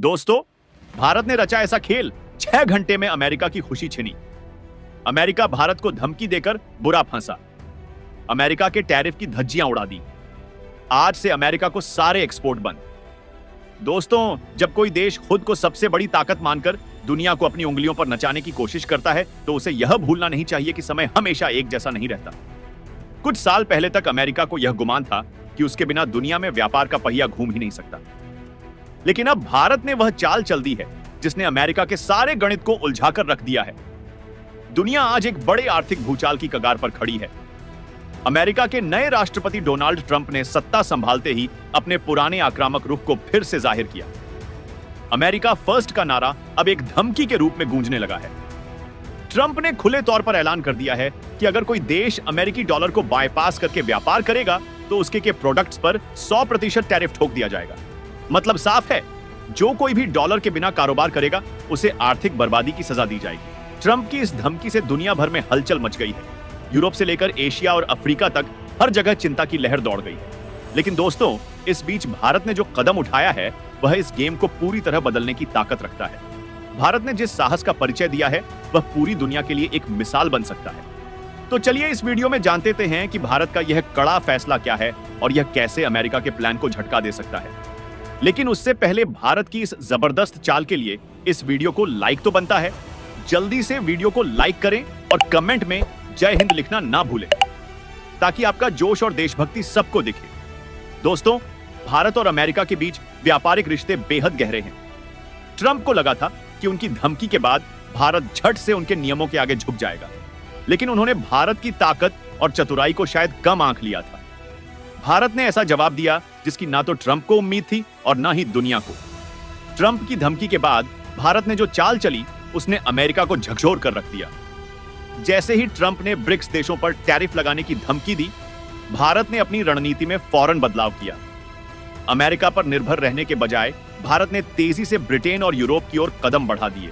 दोस्तों, भारत ने रचा ऐसा खेल, 6 घंटे में अमेरिका की खुशी छिनी। अमेरिका भारत को धमकी देकर बुरा फंसा। अमेरिका के टैरिफ की धज्जियां उड़ा दी। आज से अमेरिका को सारे एक्सपोर्ट बंद। दोस्तों, जब कोई देश खुद को सबसे बड़ी ताकत मानकर दुनिया को अपनी उंगलियों पर नचाने की कोशिश करता है, तो उसे यह भूलना नहीं चाहिए कि समय हमेशा एक जैसा नहीं रहता। कुछ साल पहले तक अमेरिका को यह गुमान था कि उसके बिना दुनिया में व्यापार का पहिया घूम ही नहीं सकता। लेकिन अब भारत ने वह चाल चल दी है जिसने अमेरिका के सारे गणित को उलझाकर रख दिया है। दुनिया आज एक बड़े आर्थिक भूचाल की कगार पर खड़ी है। अमेरिका के नए राष्ट्रपति डोनाल्ड ट्रंप ने सत्ता संभालते ही अपने पुराने आक्रामक रुख को फिर से जाहिर किया। अमेरिका फर्स्ट का नारा अब एक धमकी के रूप में गूंजने लगा है। ट्रंप ने खुले तौर पर ऐलान कर दिया है कि अगर कोई देश अमेरिकी डॉलर को बाईपास करके व्यापार करेगा तो उसके के प्रोडक्ट्स पर 100% टैरिफ ठोक दिया जाएगा। मतलब साफ है, जो कोई भी डॉलर के बिना कारोबार करेगा उसे आर्थिक बर्बादी की सजा दी जाएगी। ट्रंप की इस धमकी से दुनिया भर में हलचल मच गई है। यूरोप से लेकर एशिया और अफ्रीका तक हर जगह चिंता की लहर दौड़ गई है। लेकिन दोस्तों, इस बीच भारत ने जो कदम उठाया है वह इस गेम को पूरी तरह बदलने की ताकत रखता है। भारत ने जिस साहस का परिचय दिया है वह पूरी दुनिया के लिए एक मिसाल बन सकता है। तो चलिए इस वीडियो में जानते हैं कि भारत का यह कड़ा फैसला क्या है और यह कैसे अमेरिका के प्लान को झटका दे सकता है। लेकिन उससे पहले भारत की इस जबरदस्त चाल के लिए इस वीडियो को लाइक तो बनता है। जल्दी से वीडियो को लाइक करें और कमेंट में जय हिंद लिखना ना भूलें, ताकि आपका जोश और देशभक्ति सबको दिखे। दोस्तों, भारत और अमेरिका के बीच व्यापारिक रिश्ते बेहद गहरे हैं। ट्रंप को लगा था कि उनकी धमकी के बाद भारत झट से उनके नियमों के आगे झुक जाएगा, लेकिन उन्होंने भारत की ताकत और चतुराई को शायद कम आंक लिया था। भारत ने ऐसा जवाब दिया जिसकी ना तो ट्रंप को उम्मीद थी और ना ही दुनिया को। ट्रंप की धमकी के बाद भारत ने जो चाल चली उसने अमेरिका को झकझोर कर रख दिया। जैसे ही ट्रंप ने ब्रिक्स देशों पर टैरिफ लगाने की धमकी दी, भारत ने अपनी रणनीति में फौरन बदलाव किया। अमेरिका पर निर्भर रहने के बजाय भारत ने तेजी से ब्रिटेन और यूरोप की ओर कदम बढ़ा दिए।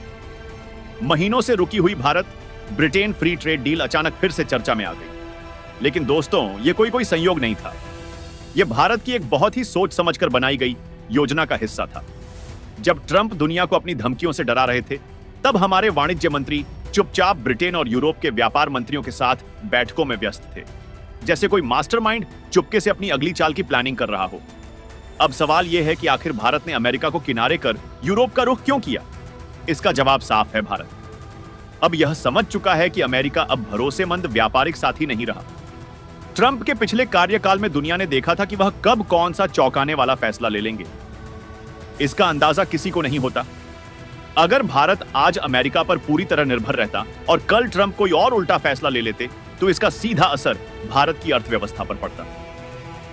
महीनों से रुकी हुई Bharat Britain free trade deal अचानक फिर से चर्चा में आ गई। लेकिन दोस्तों, यह कोई संयोग नहीं था। यह भारत की एक बहुत ही सोच समझकर बनाई गई योजना का हिस्सा था। जब ट्रंप दुनिया को अपनी धमकियों से डरा रहे थे, तब हमारे वाणिज्य मंत्री चुपचाप ब्रिटेन और यूरोप के व्यापार मंत्रियों के साथ बैठकों में व्यस्त थे, जैसे कोई मास्टरमाइंड चुपके से अपनी अगली चाल की प्लानिंग कर रहा हो। अब सवाल यह है कि आखिर भारत ने अमेरिका को किनारे कर यूरोप का रुख क्यों किया? इसका जवाब साफ है, भारत अब यह समझ चुका है कि अमेरिका अब भरोसेमंद व्यापारिक साथी नहीं रहा। ट्रंप के पिछले कार्यकाल में दुनिया ने देखा था कि वह कब कौन सा चौंकाने वाला फैसला ले लेंगे। इसका अंदाजा किसी को नहीं होता। अगर भारत आज अमेरिका पर पूरी तरह निर्भर रहता और कल ट्रंप कोई और उल्टा फैसला ले लेते, तो इसका सीधा असर भारत की अर्थव्यवस्था पर पड़ता।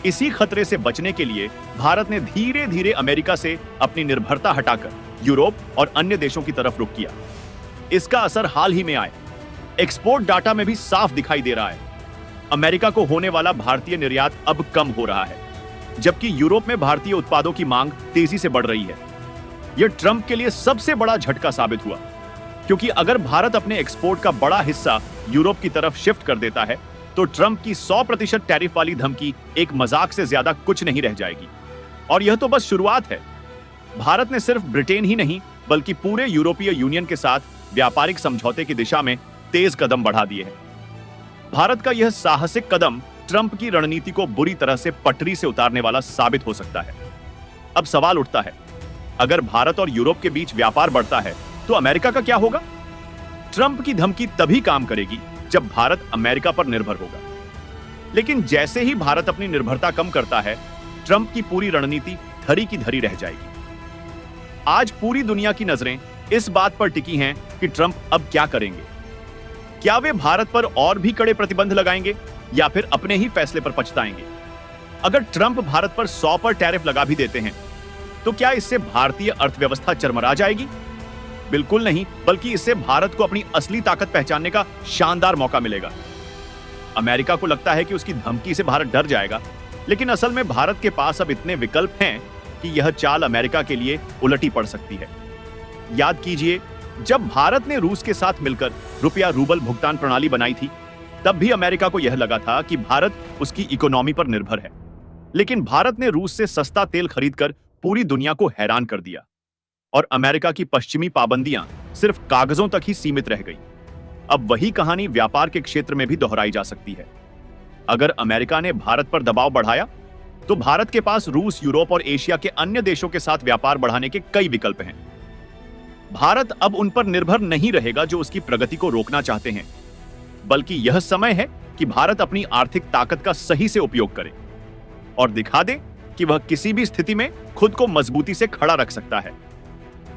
इसी खतरे से बचने के लिए भारत ने धीरे धीरे अमेरिका से अपनी निर्भरता हटाकर यूरोप और अन्य देशों की तरफ रुख किया। इसका असर हाल ही में आया एक्सपोर्ट डाटा में भी साफ दिखाई दे रहा है। अमेरिका को होने वाला भारतीय निर्यात अब कम हो रहा है, जबकि यूरोप में भारतीय उत्पादों की मांग तेजी से बढ़ रही है। यह ट्रंप के लिए सबसे बड़ा झटका साबित हुआ, क्योंकि अगर भारत अपने एक्सपोर्ट का बड़ा हिस्सा यूरोप की तरफ शिफ्ट कर देता है, तो ट्रंप की 100% टैरिफ वाली धमकी एक मजाक से ज्यादा कुछ नहीं रह जाएगी। और यह तो बस शुरुआत है। भारत ने सिर्फ ब्रिटेन ही नहीं, बल्कि पूरे यूरोपीय यूनियन के साथ व्यापारिक समझौते की दिशा में तेज कदम बढ़ा दिए हैं। भारत का यह साहसिक कदम ट्रंप की रणनीति को बुरी तरह से पटरी से उतारने वाला साबित हो सकता है। अब सवाल उठता है, अगर भारत और यूरोप के बीच व्यापार बढ़ता है तो अमेरिका का क्या होगा? ट्रंप की धमकी तभी काम करेगी जब भारत अमेरिका पर निर्भर होगा। लेकिन जैसे ही भारत अपनी निर्भरता कम करता है, ट्रंप की पूरी रणनीति धरी की धरी रह जाएगी। आज पूरी दुनिया की नजरें इस बात पर टिकी हैं कि ट्रंप अब क्या करेंगे। क्या वे भारत पर और भी कड़े प्रतिबंध लगाएंगे या फिर अपने ही फैसले पर पछताएंगे? अगर ट्रंप भारत पर 100 पर टैरिफ लगा भी देते हैं, तो क्या इससे भारतीय अर्थव्यवस्था चरमरा जाएगी? बिल्कुल नहीं, बल्कि इससे भारत को अपनी असली ताकत पहचानने का शानदार मौका मिलेगा। अमेरिका को लगता है कि उसकी धमकी से भारत डर जाएगा, लेकिन असल में भारत के पास अब इतने विकल्प हैं कि यह चाल अमेरिका के लिए उलटी पड़ सकती है। याद कीजिए, जब भारत ने रूस के साथ मिलकर रुपया रूबल भुगतान प्रणाली बनाई थी, तब भी अमेरिका को यह लगा था कि भारत उसकी इकोनॉमी पर निर्भर है। लेकिन भारत ने रूस से सस्ता तेल खरीदकर पूरी दुनिया को हैरान कर दिया। और अमेरिका की पश्चिमी पाबंदियां सिर्फ कागजों तक ही सीमित रह गई। अब वही कहानी व्यापार के क्षेत्र में भी दोहराई जा सकती है। अगर अमेरिका ने भारत पर दबाव बढ़ाया तो भारत के पास रूस, यूरोप और एशिया के अन्य देशों के साथ व्यापार बढ़ाने के कई विकल्प हैं। भारत अब उन पर निर्भर नहीं रहेगा जो उसकी प्रगति को रोकना चाहते हैं, बल्कि यह समय है कि भारत अपनी आर्थिक ताकत का सही से उपयोग करे और दिखा दे कि वह किसी भी स्थिति में खुद को मजबूती से खड़ा रख सकता है।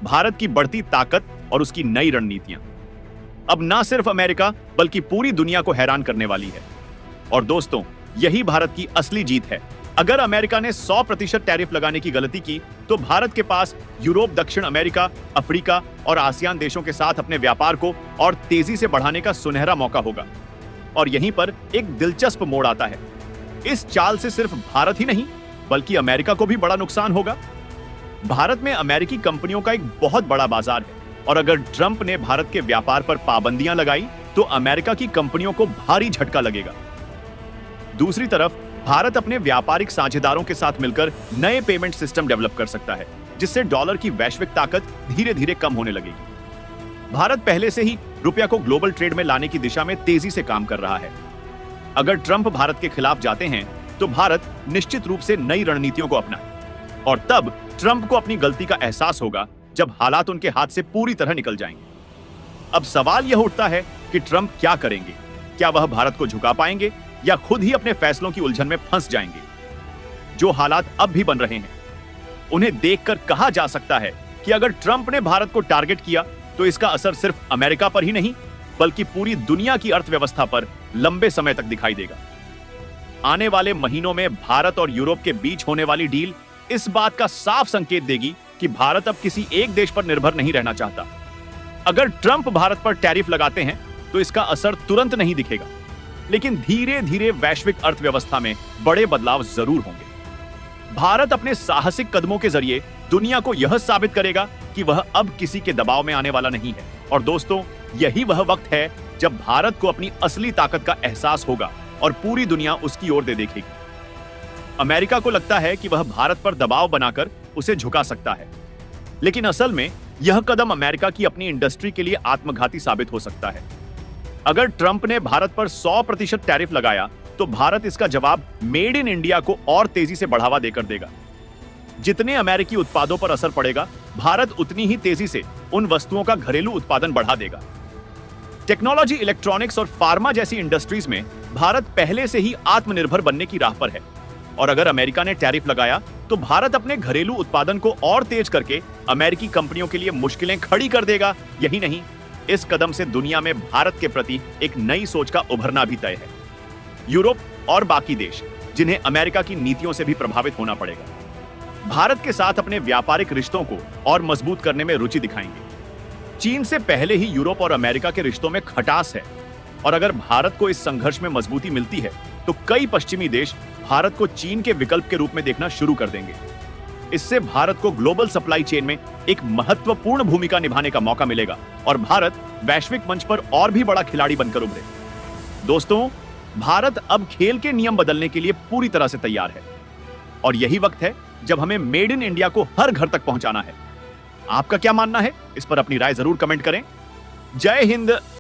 भारत की बढ़ती ताकत और उसकी नई रणनीतियां अब ना सिर्फ अमेरिका बल्कि पूरी दुनिया को हैरान करने वाली है। और दोस्तों, यही भारत की असली जीत है। अगर अमेरिका ने 100% टैरिफ लगाने की गलती की तो भारत के पास यूरोप, दक्षिण अमेरिका, अफ्रीका और आसियान देशों के साथ अपने व्यापार को और तेजी से बढ़ाने का सुनहरा मौका होगा। और यहीं पर एक दिलचस्प मोड़ आता है। इस चाल से सिर्फ भारत ही नहीं बल्कि अमेरिका को भी बड़ा नुकसान होगा। भारत में अमेरिकी कंपनियों का एक बहुत बड़ा बाजार है और अगर ट्रंप ने भारत के व्यापार पर पाबंदियां लगाई तो अमेरिका की कंपनियों को भारी झटका लगेगा। दूसरी तरफ भारत अपने व्यापारिक साझेदारों के साथ मिलकर नए पेमेंट सिस्टम डेवलप कर सकता है, जिससे डॉलर की वैश्विक ताकत धीरे धीरे कम होने लगेगी। भारत पहले से ही रुपया को ग्लोबल ट्रेड में लाने की दिशा में तेजी से काम कर रहा है। अगर ट्रंप भारत के खिलाफ जाते हैं तो भारत निश्चित रूप से नई रणनीतियों को अपनाए और तब ट्रंप को अपनी गलती का एहसास होगा जब हालात उनके हाथ से पूरी तरह निकल जाएंगे। अब सवाल यह उठता है कि ट्रंप क्या करेंगे? क्या वह भारत को झुका पाएंगे या खुद ही अपने फैसलों की उलझन में फंस जाएंगे? जो हालात अब भी बन रहे हैं उन्हें देखकर कहा जा सकता है कि अगर ट्रंप ने भारत को टारगेट किया तो इसका असर सिर्फ अमेरिका पर ही नहीं बल्कि पूरी दुनिया की अर्थव्यवस्था पर लंबे समय तक दिखाई देगा। आने वाले महीनों में भारत और यूरोप के बीच होने वाली डील इस बात का साफ संकेत देगी कि भारत अब किसी एक देश पर निर्भर नहीं रहना चाहता। अगर ट्रंप भारत पर टैरिफ लगाते हैं तो इसका असर तुरंत नहीं दिखेगा, लेकिन धीरे धीरे वैश्विक अर्थव्यवस्था में बड़े बदलाव जरूर होंगे। भारत अपने साहसिक कदमों के जरिए दुनिया को यह साबित करेगा कि वह अब किसी के दबाव में आने वाला नहीं है। और दोस्तों, यही वह वक्त है जब भारत को अपनी असली ताकत का एहसास होगा और पूरी दुनिया उसकी ओर देखेगी। अमेरिका को लगता है कि वह भारत पर दबाव बनाकर उसे झुका सकता है, लेकिन असल में यह कदम अमेरिका की अपनी इंडस्ट्री के लिए आत्मघाती साबित हो सकता है। अगर ट्रंप ने भारत पर 100% टैरिफ लगाया तो भारत इसका जवाब मेड इन इंडिया को और तेजी से बढ़ावा देकर देगा। जितने अमेरिकी उत्पादों पर असर पड़ेगा, भारत उतनी ही तेजी से उन वस्तुओं का घरेलू उत्पादन बढ़ा देगा। टेक्नोलॉजी, इलेक्ट्रॉनिक्स और फार्मा जैसी इंडस्ट्रीज में भारत पहले से ही आत्मनिर्भर बनने की राह पर है। और अगर अमेरिका ने टैरिफ लगाया तो भारत अपने घरेलू उत्पादन को और तेज करके अमेरिकी कंपनियों के लिए मुश्किलें खड़ी कर देगा। यही नहीं, इस कदम से दुनिया में भारत के प्रति एक नई सोच का उभरना भी तय है। यूरोप और बाकी देश, जिन्हें अमेरिका की नीतियों से भी प्रभावित होना पड़ेगा, भारत के साथ अपने व्यापारिक रिश्तों को और मजबूत करने में रुचि दिखाएंगे। चीन से पहले ही यूरोप और अमेरिका के रिश्तों में खटास है और अगर भारत को इस संघर्ष में मजबूती मिलती है तो कई पश्चिमी देश भारत को चीन के विकल्प के रूप में देखना शुरू कर देंगे। इससे भारत को ग्लोबल सप्लाई चेन में एक महत्वपूर्ण भूमिका निभाने का मौका मिलेगा और भारत वैश्विक मंच पर और भी बड़ा खिलाड़ी बनकर उभरे। दोस्तों, भारत अब खेल के नियम बदलने के लिए पूरी तरह से तैयार है और यही वक्त है जब हमें मेड इन इंडिया को हर घर तक पहुंचाना है। आपका क्या मानना है? इस पर अपनी राय जरूर कमेंट करें। जय हिंद।